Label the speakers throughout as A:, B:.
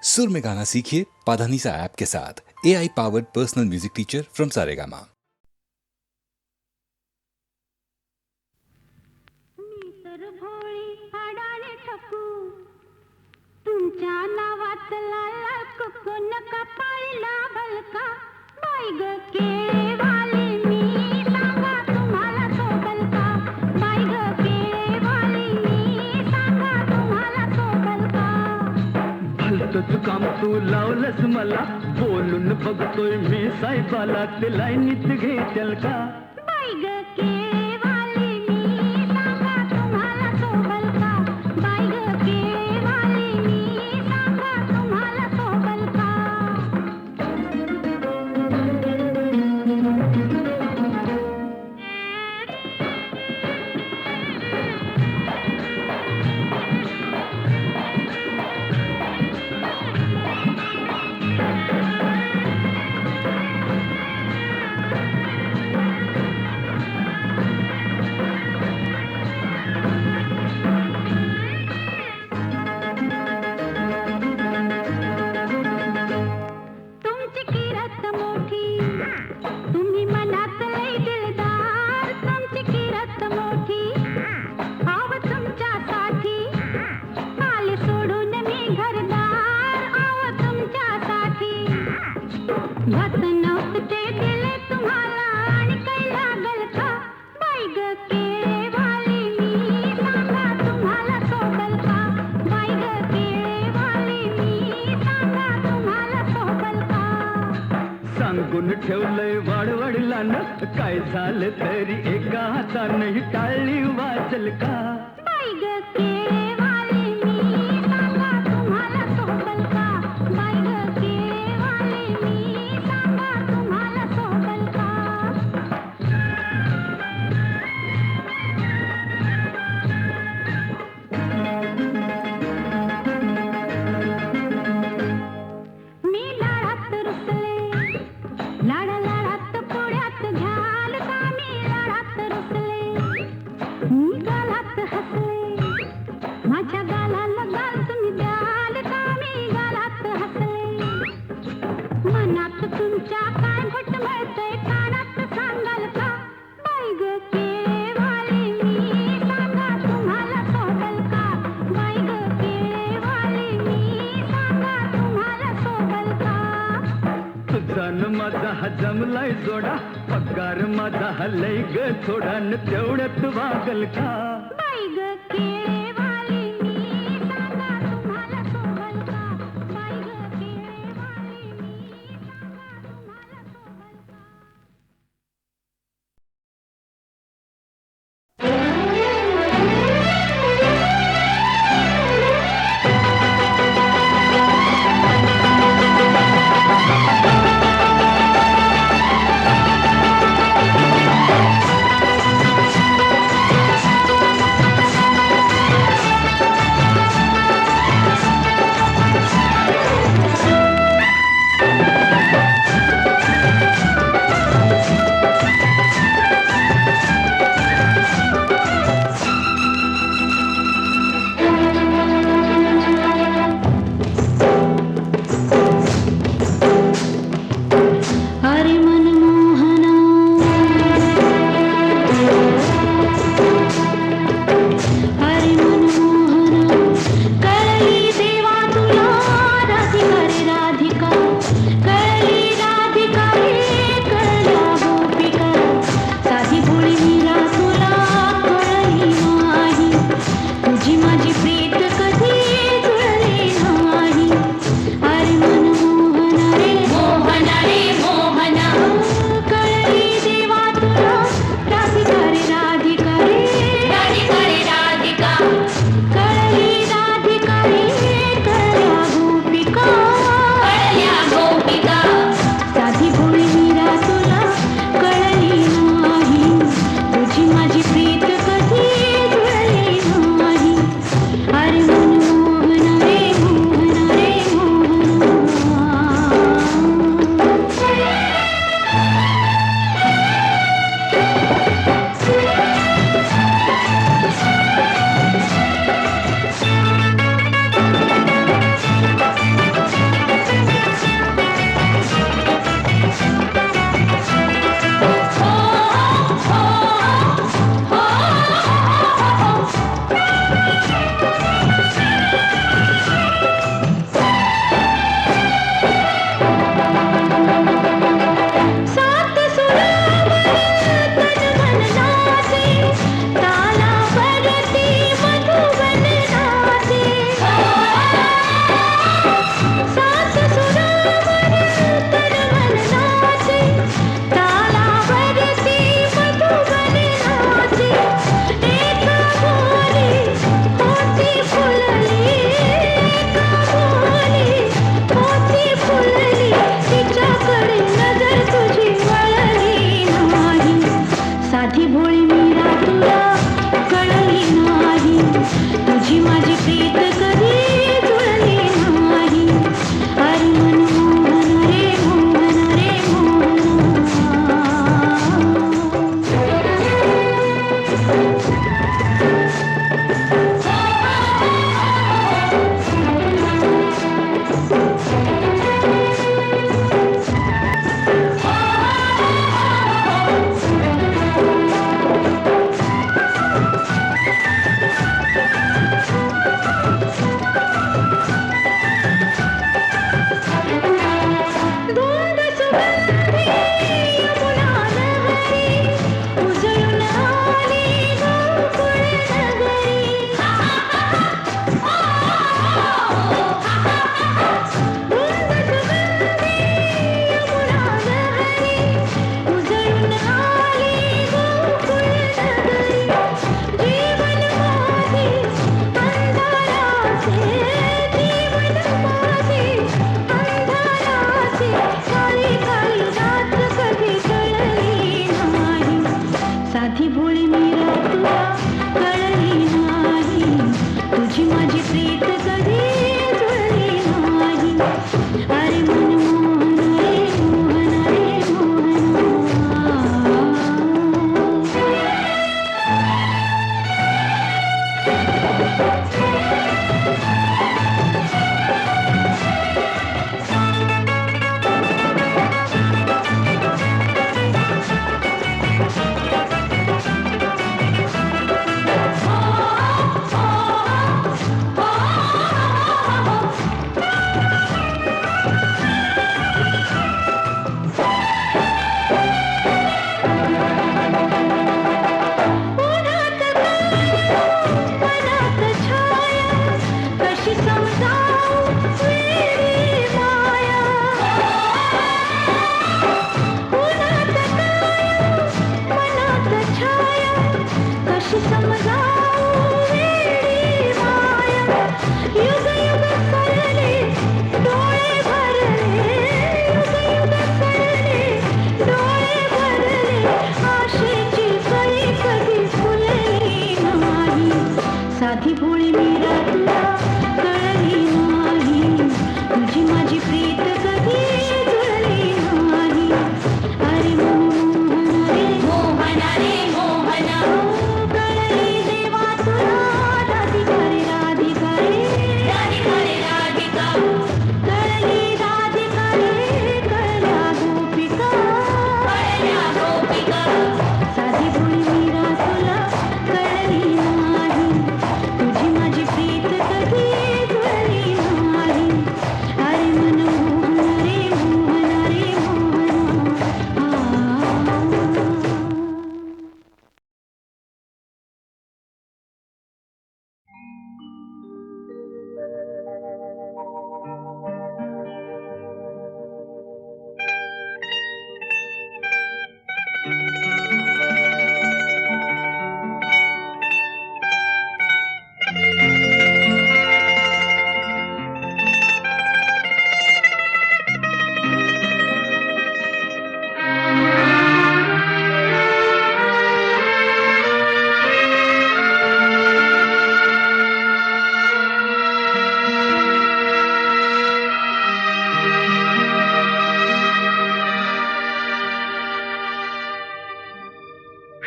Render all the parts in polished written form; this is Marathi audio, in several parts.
A: सुर में गाना सीखिए पाधानीसा ऐप के साथ। AI powered personal music teacher from Saregama.
B: मी तर भोळी हाडाने ठकू तुमच्या नावाचा लाल कुकू नका पाळीला भलका बाई ग केळेवाली मी सांगा तुम्हाला सोबल का बाई ग केळेवाली मी सांगा तुम्हाला सोबल का
C: भलतंच काम तू लावलंस मला बोलून बघतोय मी साहेबाला ते लाईनीत घेतल का
B: बाई ग केळेवाली मी सांगा तुम्हाला सोबल का बाई ग केळेवाली मी सांगा तुम्हाला सोबल का तुमची किरत मोठी तुम्ही मनात लई दिलदार तुमची किरत मोठी आव तुमच्यासाठी आले सोडून मी घरदार आव तुमच्यासाठी घात नव्हतं ते दिले तुम्हाला आणि काही लागल का बाई ग केळेवाली मी सांगा तुम्हाला सोबल का बाई ग केळेवाली मी सांगा तुम्हाला सोबल का
C: सांगून ठेवलंय वाडवडिलांना काय झालं तरी एका हातानं ही टाळली वाचल का
B: बाई ग केळेवाली मी सांगा तुम्हाला सोबल का बाई ग केळेवाली मी सांगा तुम्हाला सोबल का मी लाडात रुसले लाडा लाडात पोळ्यात घ्याल का मी लाडात रुसले मी गालात हसले माझ्या गालाला गाल तुम्ही द्याल का मी गालात हसले मनात तुमच्या काय घुटमळतंय कानात सांगाल का बाई ग केळेवाली मी सांगा तुम्हाला सोबल का बाई ग केळेवाली मी सांगा तुम्हाला सोबल का
C: तुझा न माझा हा जमलाय जोडा पगार माझा हलय ग थोडा न तेवढ्यात वागल का
B: बाई ग केळेवाली मी सांगा तुम्हाला सोबल का बाई ग केळेवाली मी सांगा तुम्हाला सोबल का
D: Thank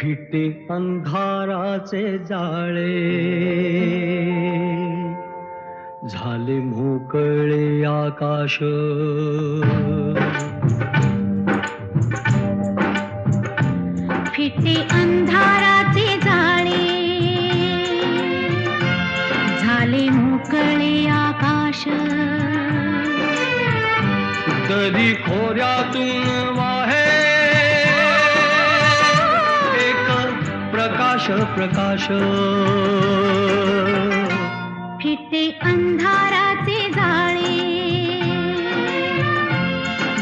C: फिटे अंधाराचे जाळे झाले मोकळे आकाश
B: फिटे अंधाराचे जाळे झाले मोकळे आकाश
C: दरी खोऱ्यातून वाहे एक प्रकाश प्रकाश
B: फिटे अंधाराचे जाळे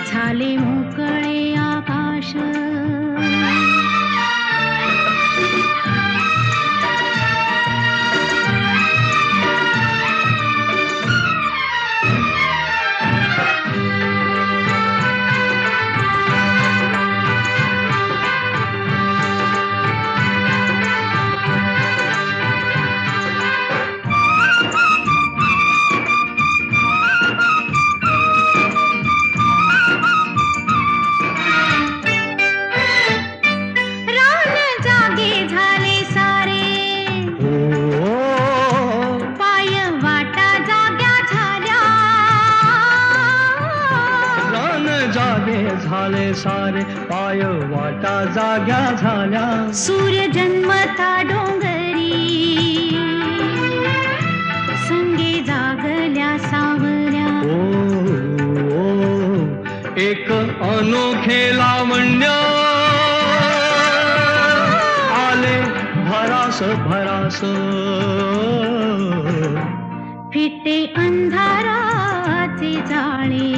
B: झाले मोकळे आकाश
C: झाले सारे पाय वाटा जाग्या झाल्या
B: सूर्य जन्मता डोंगरी संगे जागल्या सावऱ्या
C: एक अनोखे लावण्य आले भरास भरास
B: फिटे अंधाराचे जाळे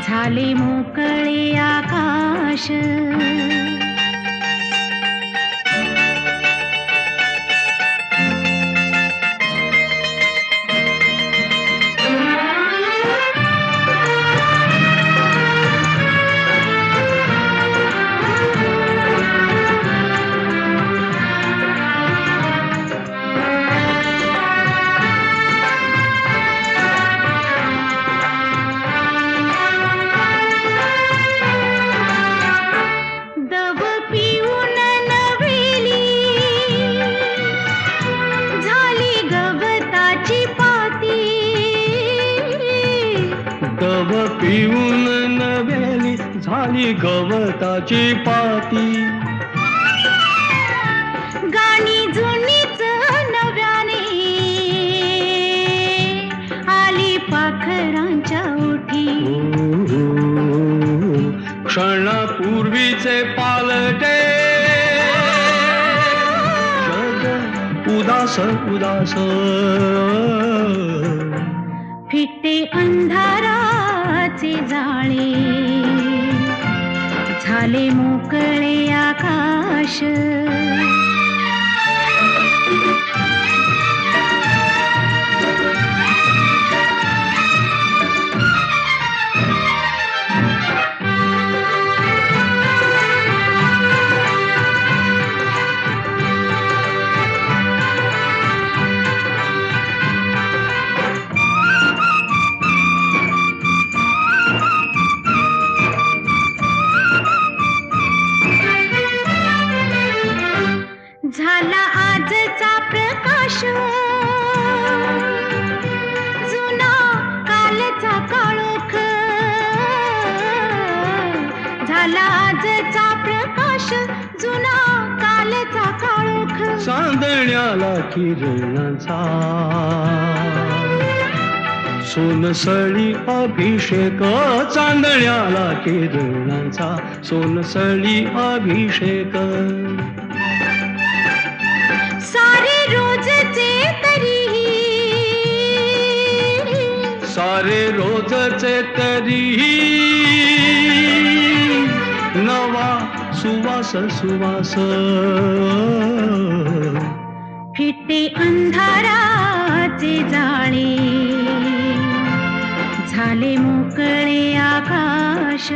B: झाले मोकळे आकाश
C: पिऊन नव्याली झाली गवताची पाती
B: गाणी जुनीच नव्याने आली पाखरांच्या ओठी
C: क्षणापूर्वीचे पालटे जग उदास उदास
B: फिटे अंधाराचे जाळे झाले मोकळे आकाश झाला आजचा प्रकाश जुना कालचा काळोख झाला आजचा प्रकाश जुना कालचा काळोख
C: चांदण्याला किरणाचा सोनसळी अभिषेक चांदण्याला किरणाचा सोनसळी अभिषेक
B: सारे रोजचे तरीही
C: सारे रोजचे तरीही नवा सुवास सुवास
B: फिटे अंधाराचे जाळे झाले मोकळे आकाश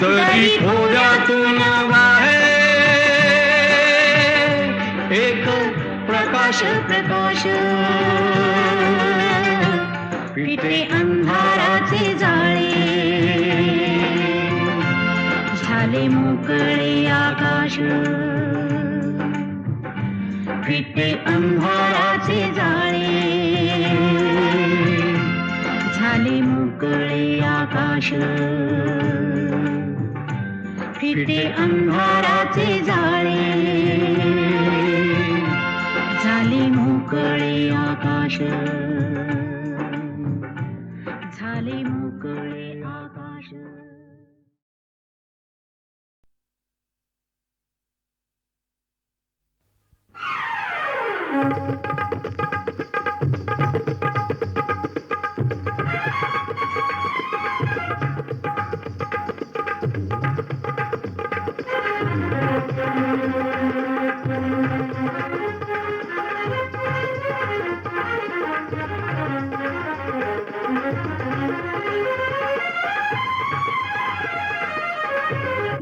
C: तरी खोऱ्यातून वाहे एक प्रकाश प्रकाश
B: फिटे अंधाराचे जाळे झाले
D: आकाश फिटे अंधाराचे जाळे झाले मोकळे आकाश फिटे अंधाराचे जाळे झाले मोकळे आकाश झाले मोकळे आकाश.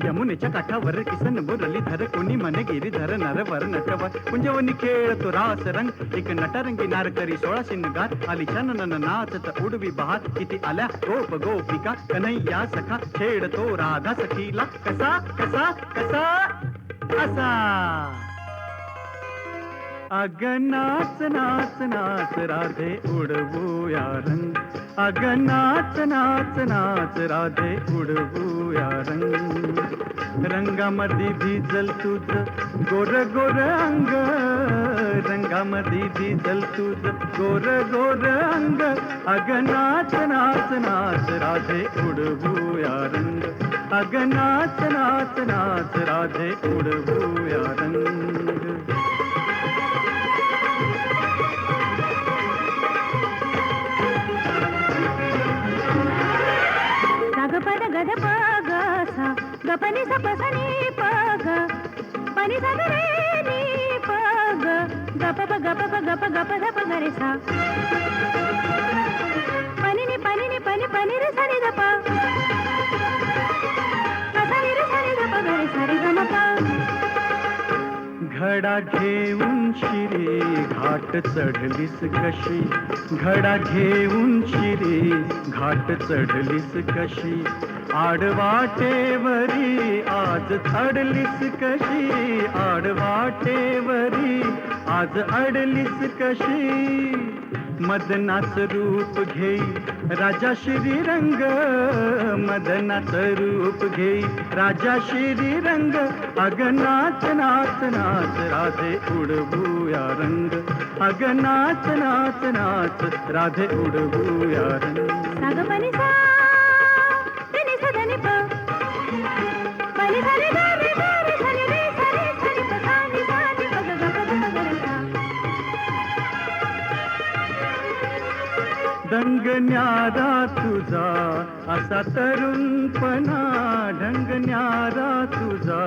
C: यमुनेच्या काठावर किसन बोरली धर कोणी मन गिरी धर नर वर नटवा कुंजवनी खेळतो रास रंग एक नटरंगी नार करी 16 शिनगार आली चनन नाचत उडवी बहार किती आल्या गोप गोपिका कन्हैया सखा छेडतो राधा सखीला कसा कसा कसा असा अग नाच नाच नाच राधे उडवूया रंग अग नाच नाच नाच राधे उडवूया रंग रंगामध्ये भिजल तुझ गोर गोर अंग रंगामध्ये भिजल तुझ गोर गोर अंग अग नाच नाच नाच राधे उडवूया रंग अग नाच नाच नाच राधे उडवूया रंग.
B: पद गद पग सा गपनी सा पसनी पग पनी सा रे नी पग गप प गप प गप गप ध प गरे सा पनी नी पनी रे सा रे द प सा रे सा रे द प गरे सा रे ग म प.
C: घडा घेऊन शिरी घाट चढलीस कशी घडा घेऊन शिरी घाट चढलीस कशी आडवाटेवरी आज अडलीस कशी आडवाटेवरी आज अडलीस कशी मदनाच रूप घेई राजा श्रीरंग मदनाच रूप घेई राजा श्रीरंग अग नाच नाच नाच राधे उडवूया रंग अग नाच नाच नाच राधे उडवूया रंग.
B: साग पनी सा नी सा ध नी प पनी सा रे ग रे ग रे सा रे रे सा रे सा रे प सा नी सा नी प ग ग प ध प ग रे सा.
C: ढंग न्यारा तुझा असा तरुणपणा ढंग न्यारा तुझा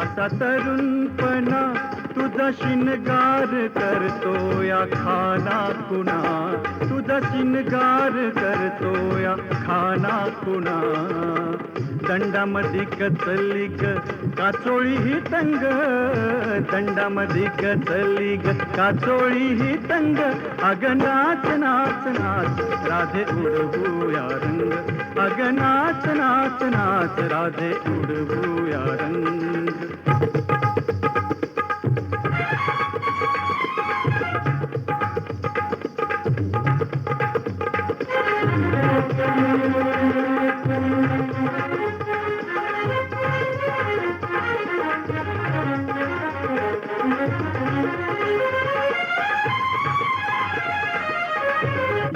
C: असा तरुणपणा तुझा शिनगार करतो या खाना कुणा तुझा शिनगार करतो या खाना कुणा दंडामध्ये कचली ग काचोळी ही तंग दंडामध्ये कचली ग काचोळी ही तंग अग नाच नाच नाच राधे उडवूया रंग अग नाच नाच नाच राधे उडवूया रंग.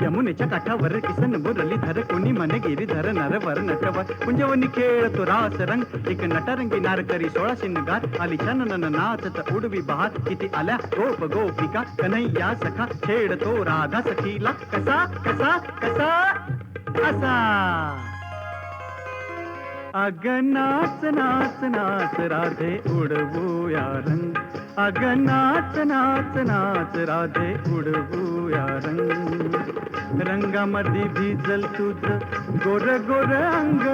C: यमुनेच्या काठावर किसन बोरली धर कोणी मन गिरी धर नर वर नटवा कुंजवनी खेळतो रास रंग एक नटरंगी नार करी 16 शिनगार आली चनन नाचत उडवी बहार किती आल्या गोप गोपिका कन्हैया सखा छेडतो राधा सखीला कसा कसा कसा असा अग नाच नाच नाच राधे उडवूया रंग अग नाच नाच नाच राधे उडवूया रंग रंगामध्ये भिजल तुझ गोर गोर अंग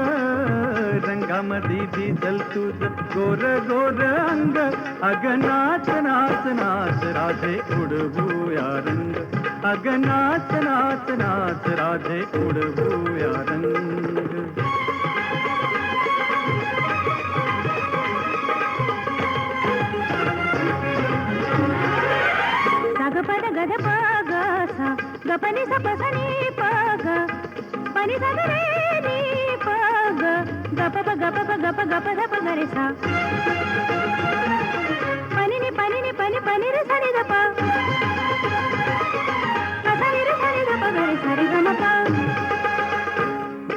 C: रंगामध्ये भिजल तुझ गोर गोर अंग अग नाच नाच नाच राधे उडवूया रंग अग नाच नाच नाच राधे उडवूया रंग.
B: पनि स प स नि प ग पनि स ग रे नि प ग ग प प ग प प ग प ग प ध प ग रे सा पनि नि पनि रे सा नि ध प ग सा नि रे सा नि ध प ग रे सा रे ग म प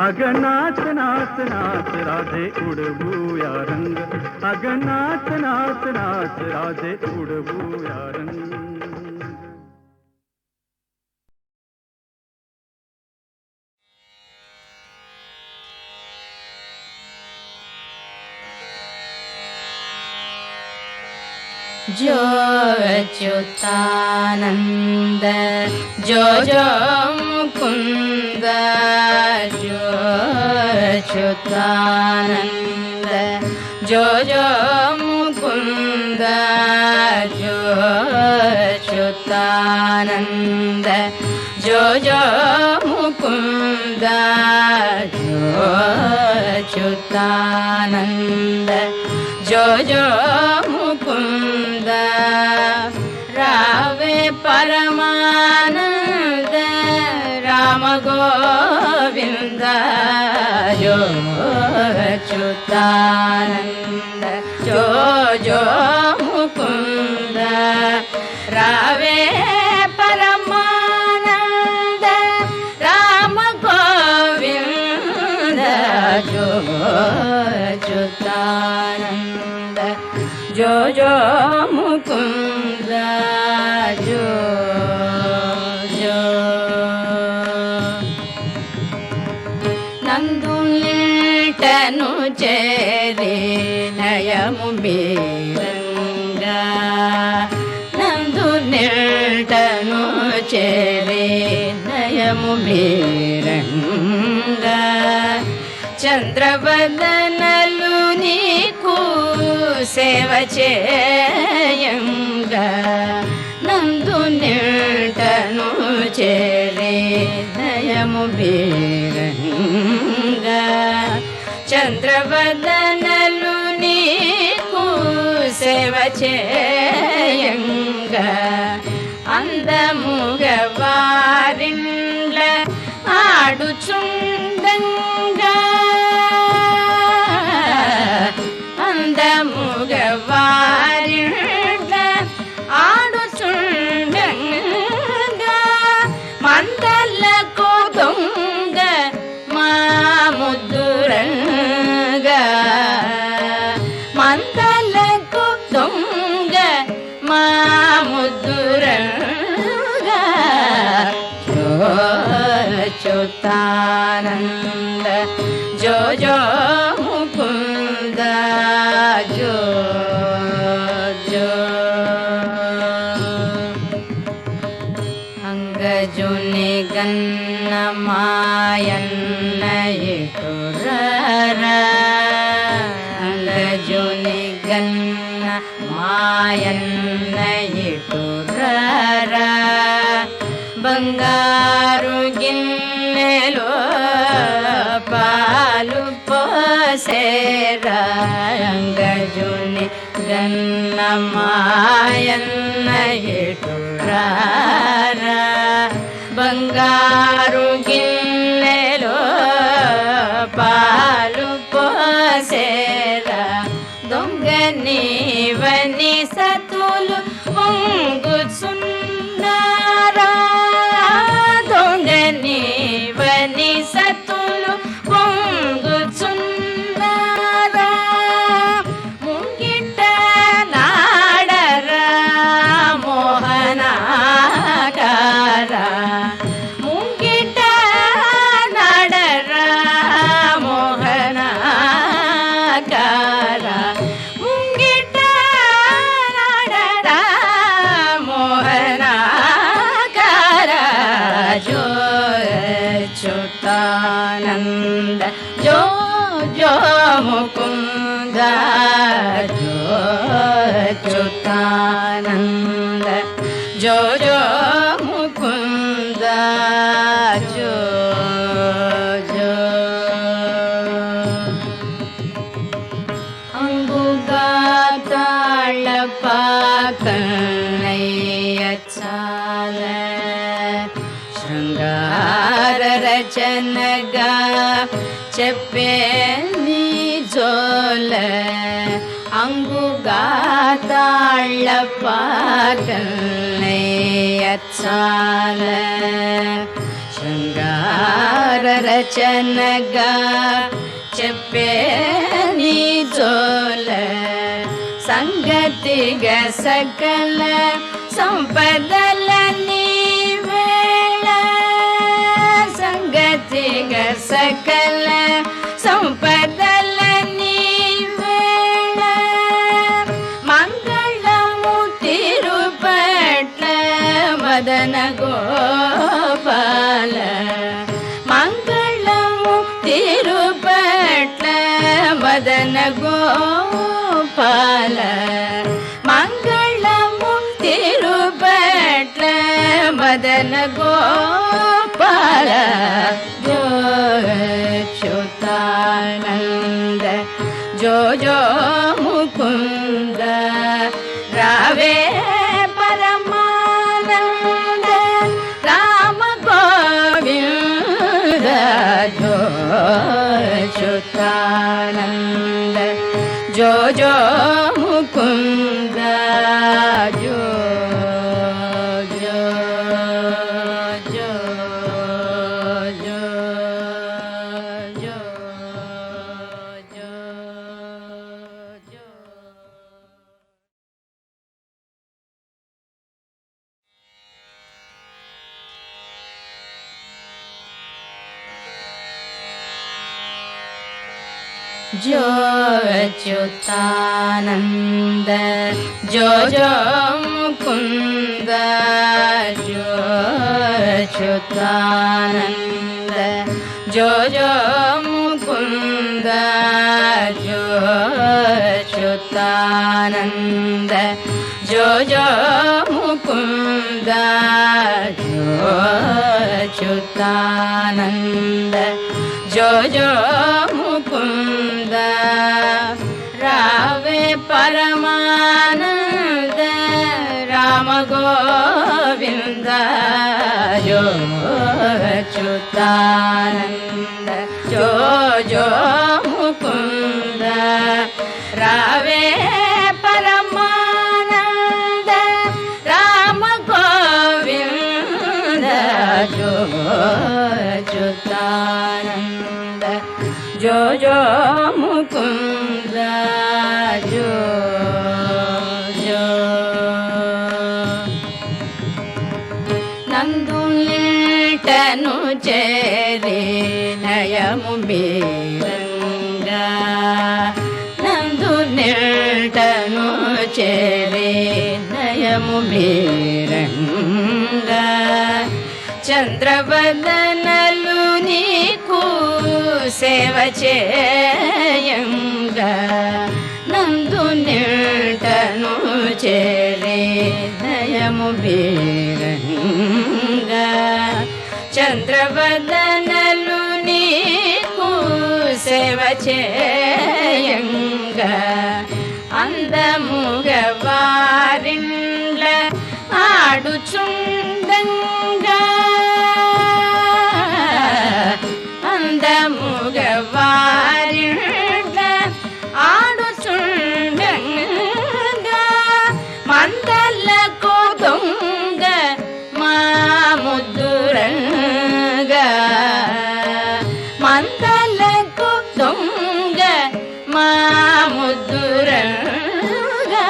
C: अग नाच नाच नाच राधे उडवूया रंग अग नाच नाच नाच राधे उडवूया रंग
E: जो अच्युतानंद जो जो मुकुंद जो अच्युतानंद जो जो मुकुंद जो अच्युतानंद जो जो मुकुंद जो अच्युतानंद जो जो मुकुंद रावे परमानंद राम गोविंद जो अच्युतानंद जो जो मुकुंद रावे परमानंद राम गोविंद जो अच्युतानंद जो जो मुकुंद जो जो నందు నిల్టను చేరి నయము మీరంగా నందు నిల్టను చేరి నయము మీరంగా చంద్రవదనలు నీకు సేవ చేయంగా నందు నిల్టను చేరి నయము బీరంగా చంద్రవదనలు నీకు సేవ చేయంగా అందముగ వారిండ్ల ఆడుచుండంగా అందముగ వారిండ్ల ఆడుచుండంగా మందలకు దొంగ మా ముద్దురంగా మందలకు దొంగ మా ముద్దురంగా జో అచ్యుతానంద జో జో ముకుంద జో జో అంగజుని గన్న మాయన్న ఎటురర అంగజుని గన్న మాయన్న ఎటురర బంగారు గిన్నెలో పాలు పోసేరా అంగజుని గన్న మాయన్న ఎటురారా బంగారు గిన్నెలో పాలు పోసేరా దొంగ నీవని సతులు పొంగుచున్నారా దొంగ నీవని సతులు పొంగుచున్నారా ముంగిట నాడరా మోహనాకారా ముంగిట నాడరా మోహనాకారా ముంగిట నాడరా మోహనాకారా జో అచ్యుతానంద జో జో ముకుంద జో అచ్యుతానంద జో జో ముకుంద జో జో అంగుగా తాళపాకన్నయ్య చాల శృంగార రచనగా చెప్పే నీ జోల అంగుగా తాళ్ళ పాటలయ్యచ్చాల శృంగార రచనగా చెప్పే నీ జోల సంగతిగా సకల సంపదల నీవేళ సంగతిగా సకల సంపదల నీవేళ మంగళము తిరుపట్ల మదన గోపాల మంగళము తిరుపట్ల మదన గోపాల మంగళము తిరుపట్ల మదన గోపాల జో అచ్యుతానంద జో జో ముకుంద రావే పరమానంద రామ గోవింద జో అచ్యుతానంద జో జో ముకుంద జో జో జో జో జో జో జో जो अच्युतानंद जो जो मुकुंद जो अच्युतानंद जो जो मुकुंद जो अच्युतानंद जो जो मुकुंद जो अच्युतानंद जो जो मुकुंद रावे परमानंद राम गोविंद जो अच्युतानंद जो जो मुकुंद रावे परमानंद राम गोविंद जो अच्युतानंद जो जो मुकुंद जो जो నందు నిల్టను చేరి నయము మీరంగా నందు నిల్టను చేరి నయము మీరంగా చంద్రవదనలు నీకు సేవ చేయంగా నందు నిల్టను చేరే నయము బీరంగా చంద్రవదనలు నీకు సేవ చేయంగా అందముగ వారిండ్ల ఆడుచుండంగా అందముగ వారిండ్ల ఆడుచుండంగా మందలకు దొంగ మా ముద్దురంగా మందలకు దొంగ మా ముద్దురంగా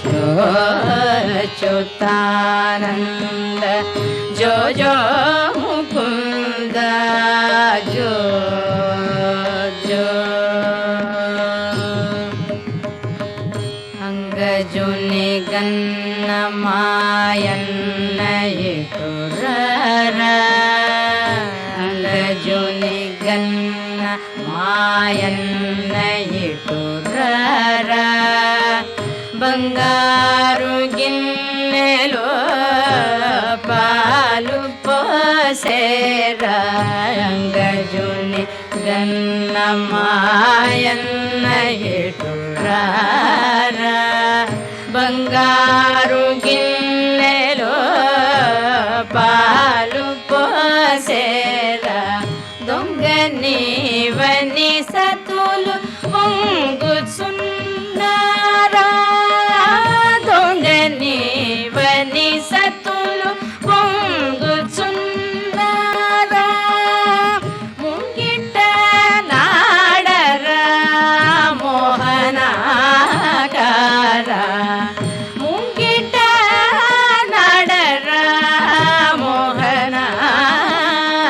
E: జో అచ్యుతానంద జో జో ముకుంద జో జో అంగజుని గన్న మాయన్న ఎటురరా అంగజుని గన్న మాయన్న ఎటురరా బంగారు గిన్నెలో పాలు పోసేరా అంగజుని గన్న మాయన్న ఎటురారా బంగారు గిన్నెలో పాలు పో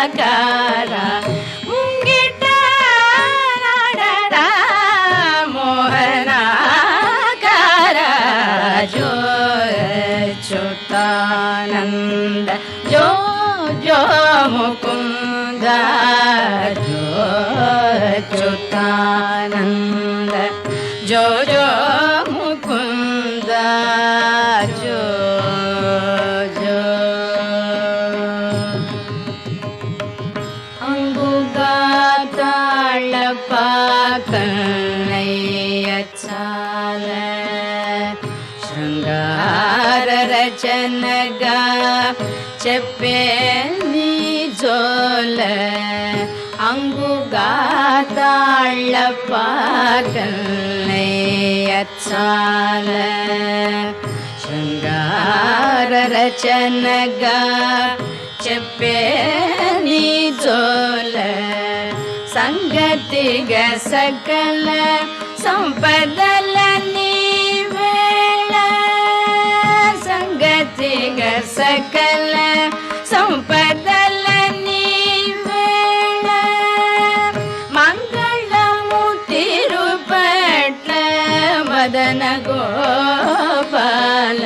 E: मोहनाकारा मुंगिट नाडरा मोहनाकारा जो अच्युतानंद जो जो मुकुंद जो अच्युतानंद जो जो मुकुंद जो जो अंगुगाताळपाकळयचाल शृंगार रचनगा చెప్పేని జోల అంగుగాతాళపాకళయచాల శృంగార రచనగా చెప్పేని జోల సంగతిగ సకల సంపదల నీవేళ సంగతిగ సకల సంపదల నీవేళ మంగళము తిరుపట్ల మదన గోపాల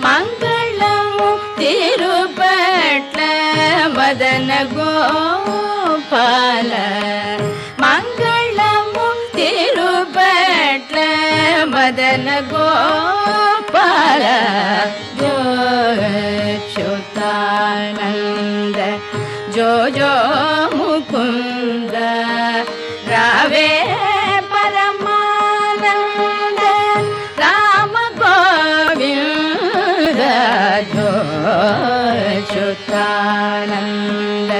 E: మంగళము తిరుపట్ల మదన గోపాల మంగళము తిరుపట్ల మదన గోపాల జో అచ్యుతానంద జో జో ముకుంద రావే పరమానంద రామ గోవింద జో అచ్యుతానంద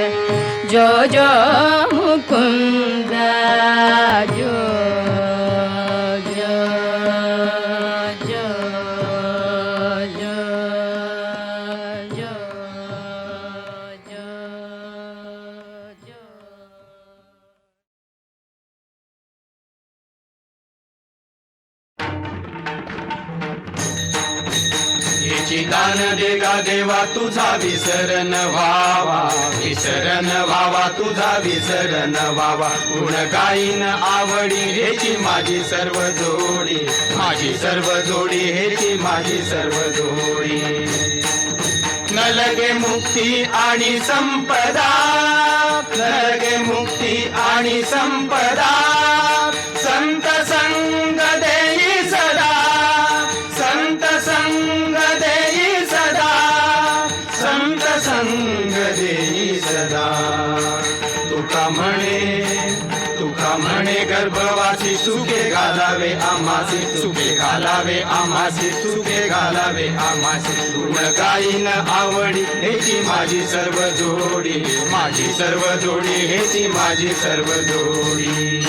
E: జో జో ముకుంద జో జో జో జో జో జో జో
F: याची दान देगा देवा तुझा विसरण व्हावा विसरण व्हावा तुझा विसरण व्हावा गुण गाईन आवडी हेची माझी सर्व जोडी माझी सर्व जोडी हेची माझी सर्व जोडी न लगे मुक्ती आणि संपदा न लगे मुक्ती आणि संपदा संत संग देई सदा संत संग देई सदा संत संग देई सदा तुका म्हणे गर्भवासी सुखे घालावे आमासी सुखे घालावे आमासी सुखे घालावे आमासी गुण गाईन आवडी हेची माझी सर्व जोडी माझी सर्व जोडी हेची माझी सर्व जोडी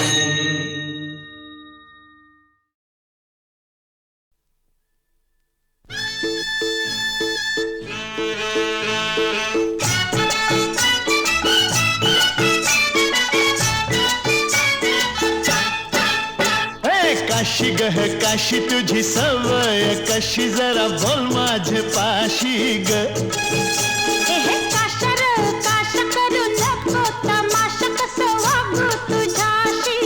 G: काशी गह काशी तुझी सवय कशी जरा बोल माझे पाशी ग
B: हे काशर काश करू नको तमाशा कसं वागू तुझ्याशी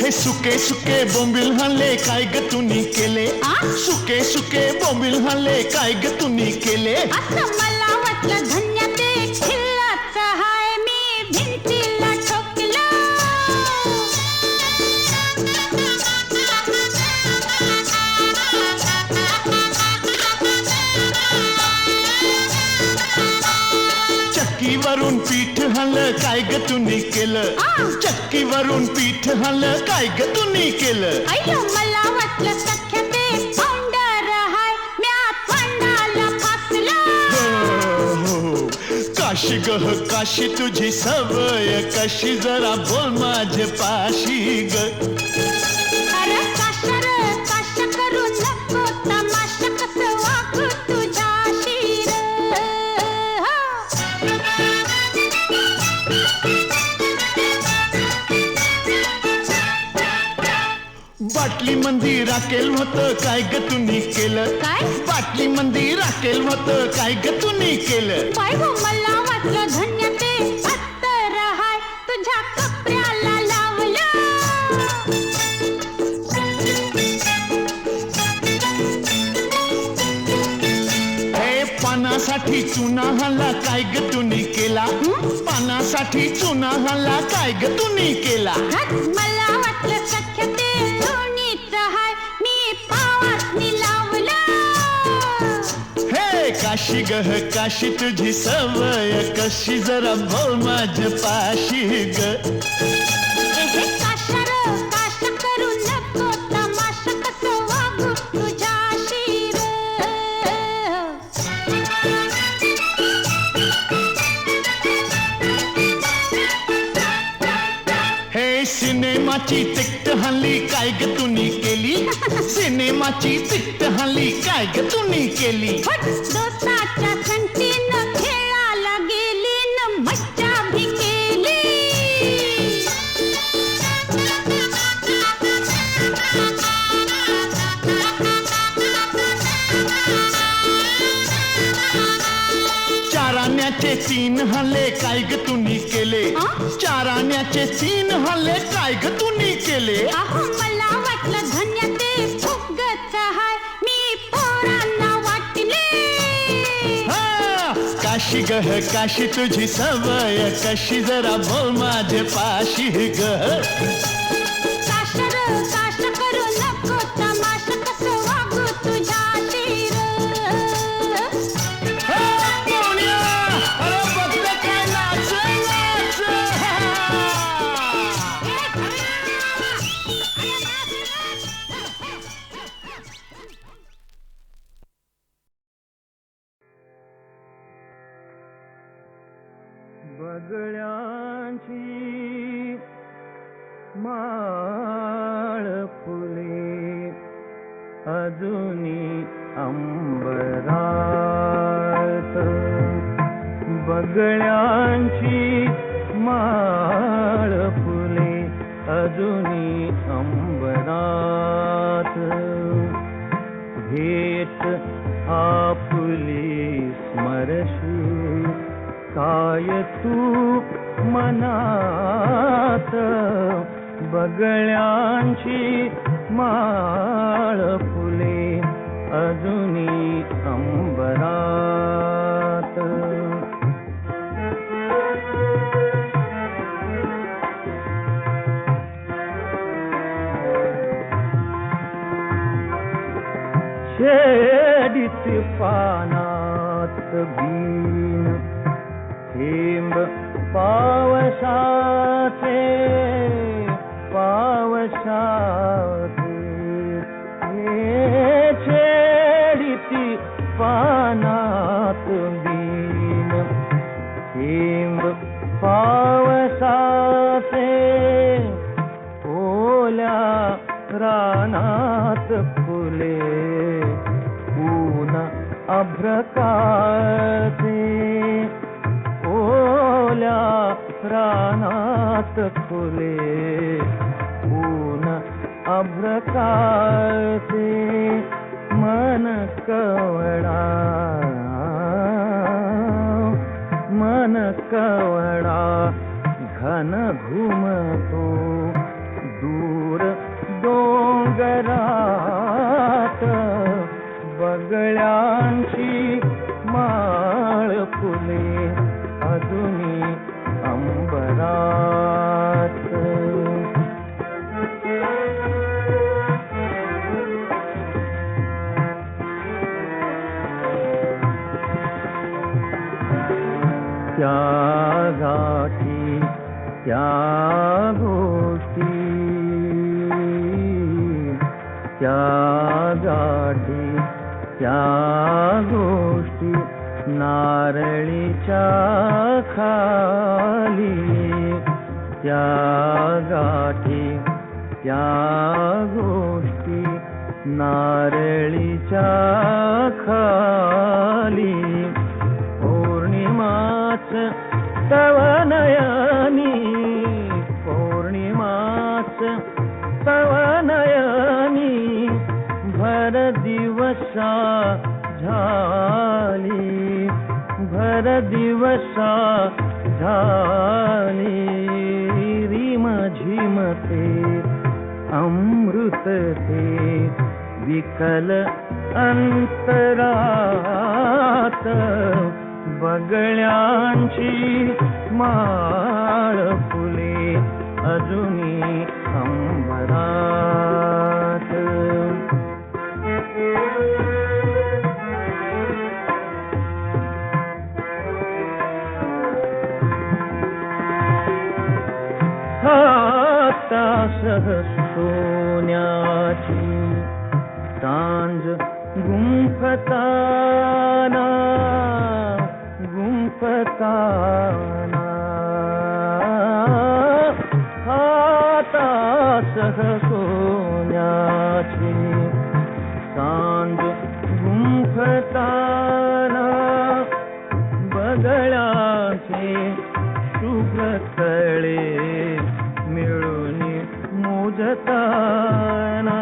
G: हे सुके सुके बोंबिल हल्ले काय ग तुनी केले सुके सुके बोंबिल हल्ले काय ग तुनी केले
B: असं मला वाटलं धन्य ते खिल्लाच हाय मी भिंतीला ठोकलं
G: चक्कीवरून पीठ हल्लं काय ग तुनी केलं चक्कीवरून पीठ हल्लं काय ग तुनी केलं
B: अय्यो मला वाटलं सख्या ते फाउंडर हाय म्या फांडाला फासलं
G: काशी गह काशी तुझी सवय कशी जरा बोल माझे पाशी ग
B: अरे काशर काश करू नको तमाशा कसं वागू तुझ्याशी
G: बाटली मंदी राखेल होत काय ग तुम्ही केलं
B: काय?
G: बाटली मंदी राखेल होत काय ग तुम्ही केलं
B: बाय गो मला वाटलं धन्य ते अत्तर हाय तुझ्या कपड्याला लावलं
G: हे पानासाठी चुना हल्ला काय ग तुम्ही केला पानासाठी चुना हल्ला काय ग तुम्ही केला
B: हट, मला वाटलं सख्य ते लोणीच हाय मी पावासनी लावलं
G: हे काशी गह काशी तुझी सवय कशी जरा बोल माझ्या पाशी ग
B: हे काशार काश करू नको तमाशा कसं वागू तुझ्याशी रे
G: हे सिनेमाची तिकट हल्ली काय ग तुम्ही केली सिनेमाची तिकट हल्ली काय ग तुम्ही केली
B: हट, दोस्ताच्या संगतीनं खेळायला गेली न मज्जा भी केली
G: चाराण्याचे 3 हल्ले काय ग तुम्ही केले चाराण्याचे 3 हल्ले काय ग तुम्ही केले
B: अहो मला वाटलं धन्य ते फुगत हाय मी पोरांना वाटले
G: हा, काशी गह काशी तुझी सवय कशी जरा बोल माझे पाशी ग
B: काशर काश करू नको तमाशा कसं वागू तुझ्याशी रे
G: हा, पाहुण्या, अरे बघ काय नाच नाच
C: बगळ्यांची माळ फुले अजूनी अंबरात बगळ्यांची माळ फुले अजूनी अंबरात भेट आपली स्मरशी काय तू मनात बगळ्यांची माळ फुले अजूनी अंबरात शेडित पानात बीन थेंब पावसाचे हे छेडिती पानात बीन थेंब पावसाचे ओल्या रानात फुले ऊन अभ्रकाचे ओल्या रानात फुले ऊन अभ्रकाचे मन कवडा घन घुमतो दूर डोंगरात बगळ्यांची माळ फुले अजूनी अंबरात त्या गाठी त्या गोष्टी त्या गाठी त्या गोष्टी नारळीच्या खाली त्या गाठी त्या गोष्टी नारळीच्या खाली पौर्णिमाच तव नयनी पौर्णिमाच तव नयनी
H: भर दिवसा झाली, भर दिवसा झाली, रिम झिमते अमृत ते विकल अंतरात, बगळ्यांची माळ फुले अजुनी अंबरात. हातासह सोन्याची सांज गुंफताना, गुंफताना, हातासह सोन्याची सांज गुंफताना, बगळ्याचे शुभ्र तळे मिळून मोजताना,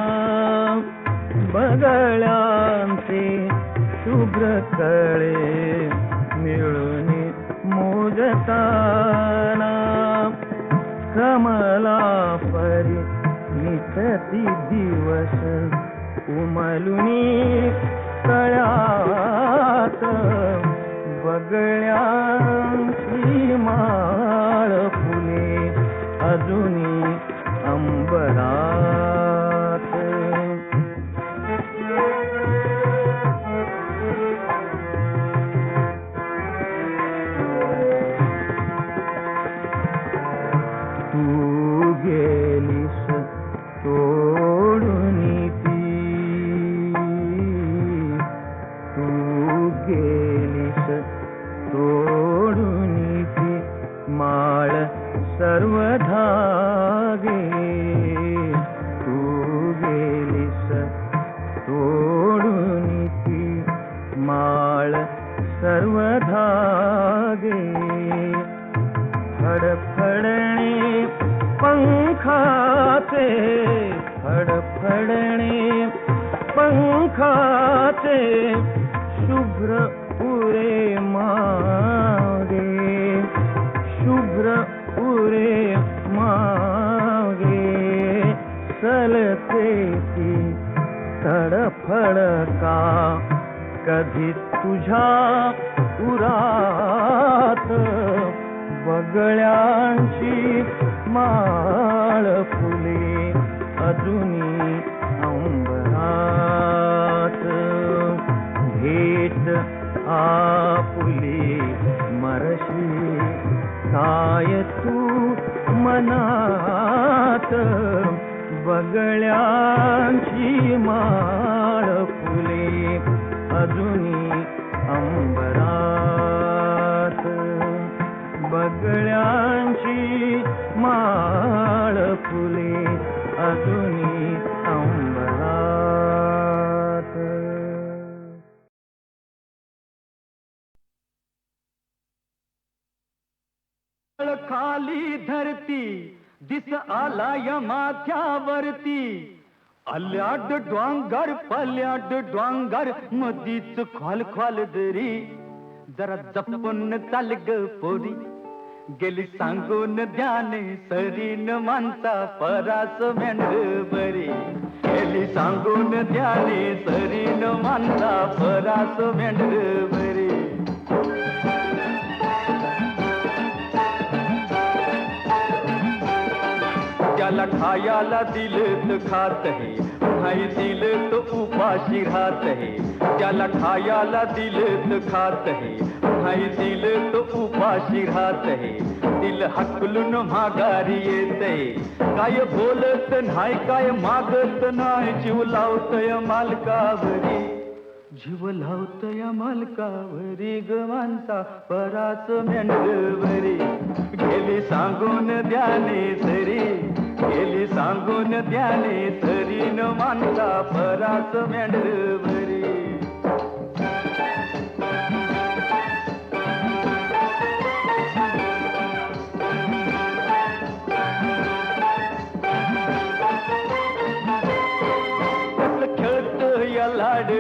H: बगळ्यांचे शुभ्र तळे मिळून मोजताना, कमला परी निसती दिवस उमलुनी तळ्यात, बगळ्यांची माळ फुले अजुनी अंबरात. तू गेलीस तोडूनी ती, तू गेलीस तोडूनी ती माळ सर्व धागे, तू गेलीस तोडूनी ती माळ सर्व धागे, फडफडणे पंखाचे, फडफडणे पंखाचे शुभ्र उरे मागे, शुभ्र उरे मागे, सलते ती तडफडका कधी तुझ्या उरात, बगळ्यांची माळ फुले अजुनी अंबरात. भेट आपुली मरशी काय तू मनात, बगळ्यांची माळ फुले अजुनी अंबरात, बगळ्यांची माळ फुले अजुनी अंबरात.
C: खाली धरती दिस आला या माथ्यावरती, आल्याड डोंगर पल्याड डोंगर मधीच खोल खोल दरी, जरा जपून चाल ग पोरी, गेली सांगून ध्याने सरीन माणसा परास मेंढ बरी, गेली सांगून ध्याने सरीन माणसा परास मेंढ बरी. त्याला खायाला दिलं तर खात है, नाही दिलं तर उपाशी राहत है, त्याला खायाला दिलं तर खात है, नाही दिलं तर उपाशी राहत है, दिल हकलून माघारी येते, काय बोलत नाही काय मागत नाही, जीव लावतय मालकावरी, जीव लावतय मालकावरी ग माणसा परास मेंढवरी, गेली सांगून द्याने सरी, गेली सांगून द्याने सरी न माणसा परास मेंढवरी.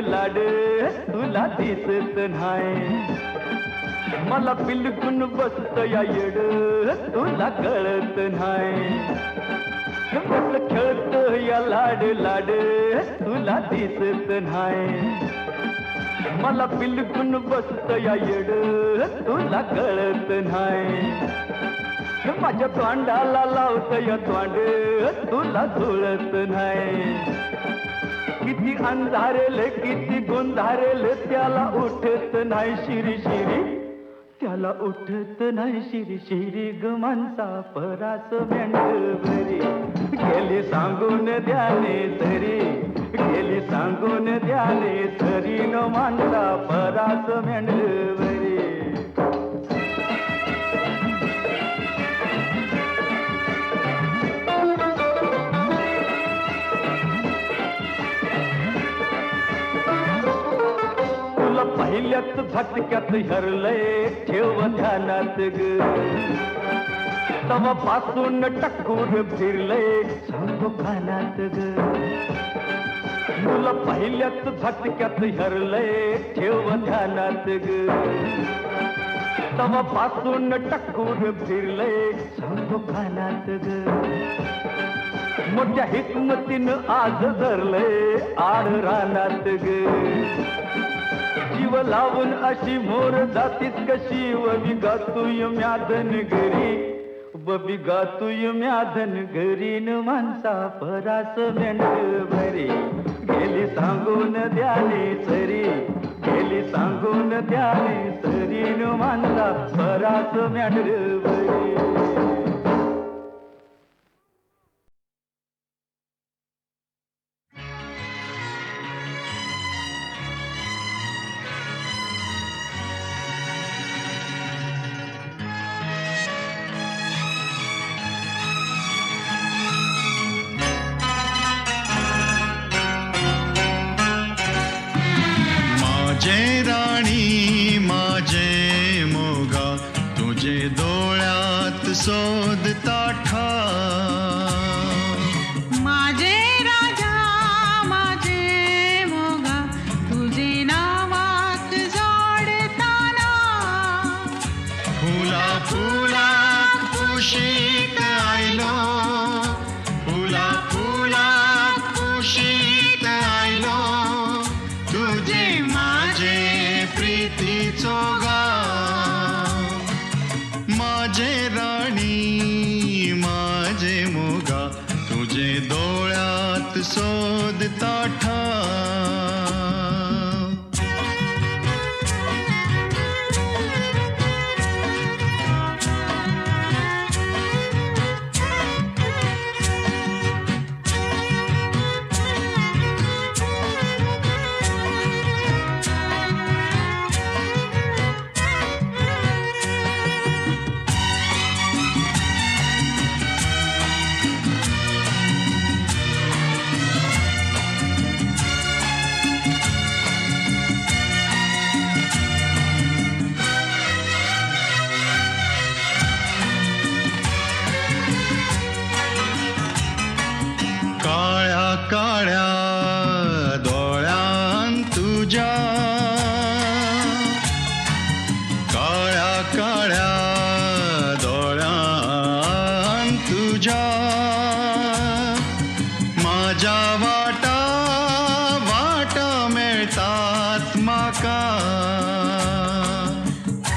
C: लाड तुला दिसत नाही मला बिलकुल बसत या येड तुला कळत नाही कसं खेळत या लाड लाड तुला दिसत नाही मला बिलकुल बसत या येड तुला कळत नाही माझ्या तोंडाला लावत या तोंड तुला जुळत नाही किती अंधारेले किती गोंधारेले त्याला उठत नाही शिरी शिरी त्याला उठत नाही शिरी शिरी ग माणसा परास मेंढरी गेली सांगून द्याने तरी गेली सांगून द्याने तरी न माणसा परास मेंढरी पहिल्याच झटक्यात हरलंय ठेव ध्यानात ग तवा पासून टक्कूर फिरलंय सांगतो कानात ग तुला पहिल्याच झटक्यात हरलंय ठेव ध्यानात ग तवा पासून टक्कूर फिरलंय सांगतो कानात ग मोठ्या हिकमतीनं आज धरलंय आड रानात ग जीव लावून अशी मोर जातीस कशी वबी गातुय म्याधन घरी वबी गातुय म्याधन घरी न माणसा परास मेंढ भरी गेली सांगून द्याने सरी गेली सांगून द्याने सरी न माणसा परास मेंढ भरी
G: माझे राणी माझे मोगा तुझे डोळ्यात शोधता ठा
D: माझे राजा माझे मोगा तुझे नावात जोडताना
G: फुला फुला कुशीत आयलो फुला फुला कुशीत आयलो तुझे माझे प्रीतीचो गाव माझे राणी माझे मोगा तुझे डोळ्यात शोधता ठाव काळ्या काळ्या डोळ्यान तुझ्या काळ्या काळ्या डोळ्यान तुझ्या माझ्या वाटा वाटा मेळतात म्हाका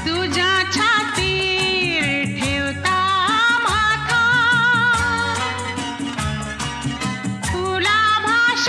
D: तुझ्या छातीर ठेवता माथा फुला भाषा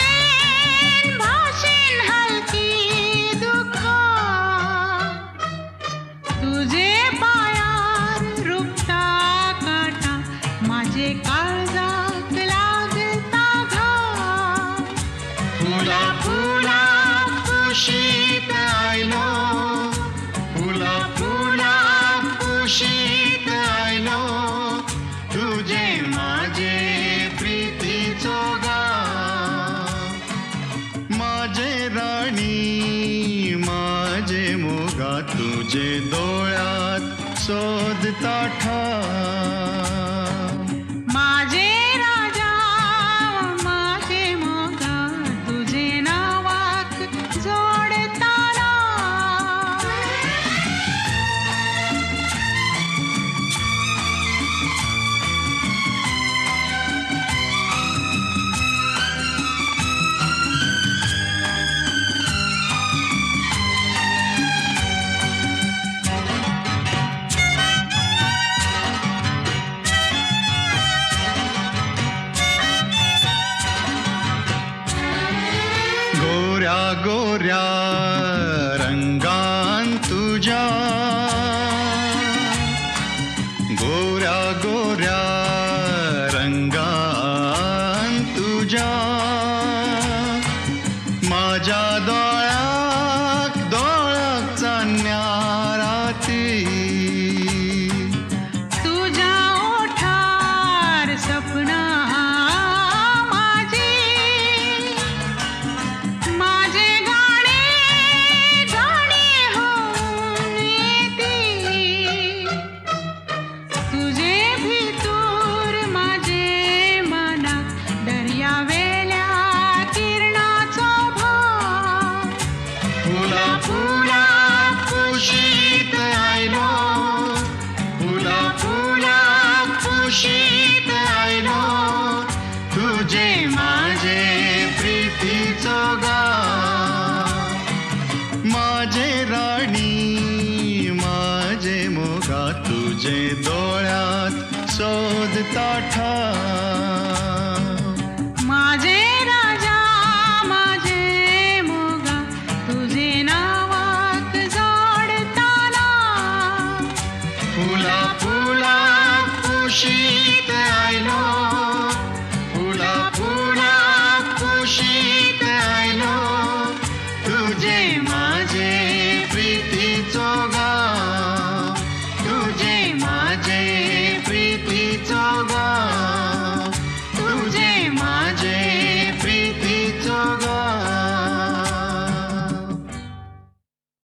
G: गोऱ्या गोऱ्या रंगान तुझ्या गोऱ्या गोऱ्या रंगान तुझ्या माझ्या डोळ्याक डोळ्याक चान्याराती
D: तुझ्या ओठार सपना माझी माझे गाणे गाणे होऊन येती तुझे भितूर माझे मनात दर्यावेल्या किरणाचो भाव
G: फुला फुला कुशीत आयलो फुला फुला कुशीत आयलो तुझे माझे प्रीतीचो गाव माझे राणी माझे मोगा तुझे डोळ्यात सोदता ठाव
D: माझे राजा माझे मोगा तुझे नावाक जोडताना
G: फुला फुला कुशीत